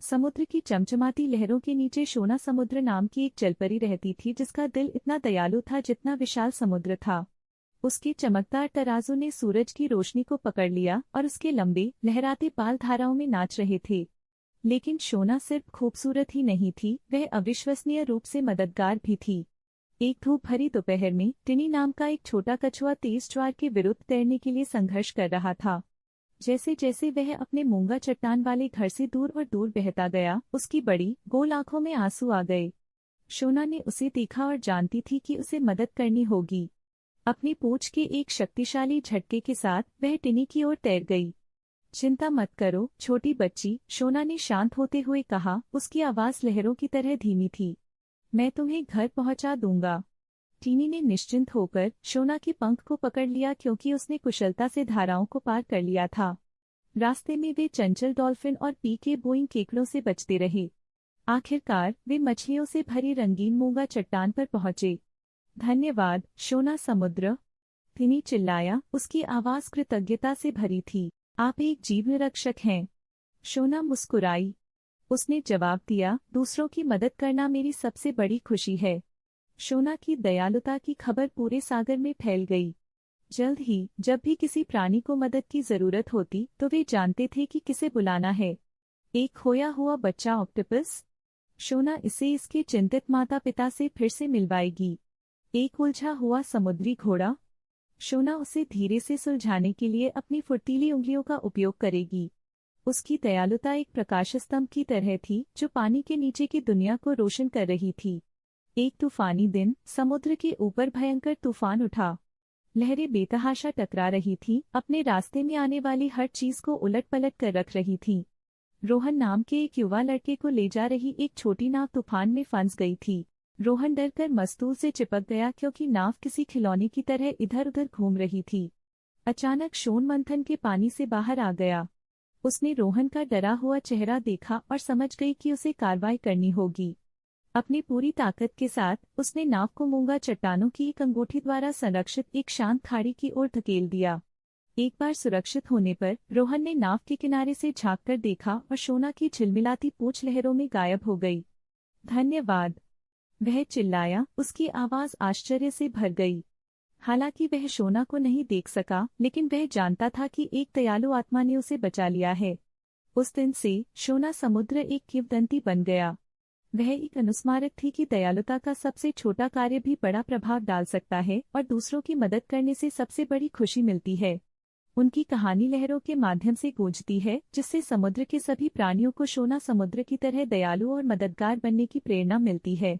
समुद्र की चमचमाती लहरों के नीचे शोना समुद्र नाम की एक जलपरी रहती थी, जिसका दिल इतना दयालु था जितना विशाल समुद्र था। उसके चमकदार तराजू ने सूरज की रोशनी को पकड़ लिया और उसके लंबे लहराते बाल धाराओं में नाच रहे थे। लेकिन शोना सिर्फ खूबसूरत ही नहीं थी, वह अविश्वसनीय रूप से मददगार भी थी। एक धूप भरी दोपहर में टिनी नाम का एक छोटा कछुआ तेज ज्वार के विरुद्ध तैरने के लिए संघर्ष कर रहा था। जैसे जैसे वह अपने मूंगा चट्टान वाले घर से दूर और दूर बहता गया, उसकी बड़ी गोल आंखों में आंसू आ गए। शोना ने उसे देखा और जानती थी कि उसे मदद करनी होगी। अपनी पूंछ के एक शक्तिशाली झटके के साथ वह टिनी की ओर तैर गई। चिंता मत करो छोटी बच्ची, शोना ने शांत होते हुए कहा। उसकी आवाज लहरों की तरह धीमी थी। मैं तुम्हें घर पहुंचा दूंगा। टीनी ने निश्चिंत होकर शोना के पंख को पकड़ लिया, क्योंकि उसने कुशलता से धाराओं को पार कर लिया था। रास्ते में वे चंचल डॉल्फिन और पी के बोइंग केकड़ों से बचते रहे। आखिरकार वे मछलियों से भरी रंगीन मूंगा चट्टान पर पहुंचे। धन्यवाद शोना समुद्र, टिनी चिल्लाया, उसकी आवाज कृतज्ञता से भरी थी। आप एक जीवन रक्षक हैं। शोना मुस्कुराई। उसने जवाब दिया, दूसरों की मदद करना मेरी सबसे बड़ी खुशी है। शोना की दयालुता की खबर पूरे सागर में फैल गई। जल्द ही जब भी किसी प्राणी को मदद की जरूरत होती तो वे जानते थे कि किसे बुलाना है। एक खोया हुआ बच्चा ऑक्टोपस। शोना इसे इसके चिंतित माता पिता से फिर से मिलवाएगी। एक उलझा हुआ समुद्री घोड़ा। शोना उसे धीरे से सुलझाने के लिए अपनी फुर्तीली उंगलियों का उपयोग करेगी। उसकी दयालुता एक प्रकाश स्तंभ की तरह थी, जो पानी के नीचे की दुनिया को रोशन कर रही थी। एक तूफानी दिन, समुद्र के ऊपर भयंकर तूफान उठा। लहरें बेतहाशा टकरा रही थीं, अपने रास्ते में आने वाली हर चीज को उलट पलट कर रख रही थीं। रोहन नाम के एक युवा लड़के को ले जा रही एक छोटी नाव तूफान में फंस गई थी। रोहन डरकर मस्तूल से चिपक गया, क्योंकि नाव किसी खिलौने की तरह इधर उधर घूम रही थी। अचानक शोन मंथन के पानी से बाहर आ गया। उसने रोहन का डरा हुआ चेहरा देखा और समझ गई कि उसे कार्रवाई करनी होगी। अपनी पूरी ताकत के साथ उसने नाव को मूंगा चट्टानों की एक अंगूठी द्वारा संरक्षित एक शांत खाड़ी की ओर धकेल दिया। एक बार सुरक्षित होने पर रोहन ने नाव के किनारे से झांककर देखा और शोना की झिलमिलाती पूंछ लहरों में गायब हो गई। धन्यवाद, वह चिल्लाया, उसकी आवाज आश्चर्य से भर गई। हालांकि वह शोना को नहीं देख सका, लेकिन वह जानता था कि एक दयालु आत्मा ने उसे बचा लिया है। उस दिन से शोना समुद्र एक किंवदंती बन गया। वह एक अनुस्मारक थी कि दयालुता का सबसे छोटा कार्य भी बड़ा प्रभाव डाल सकता है और दूसरों की मदद करने से सबसे बड़ी खुशी मिलती है। उनकी कहानी लहरों के माध्यम से गूंजती है, जिससे समुद्र के सभी प्राणियों को शोना समुद्र की तरह दयालु और मददगार बनने की प्रेरणा मिलती है।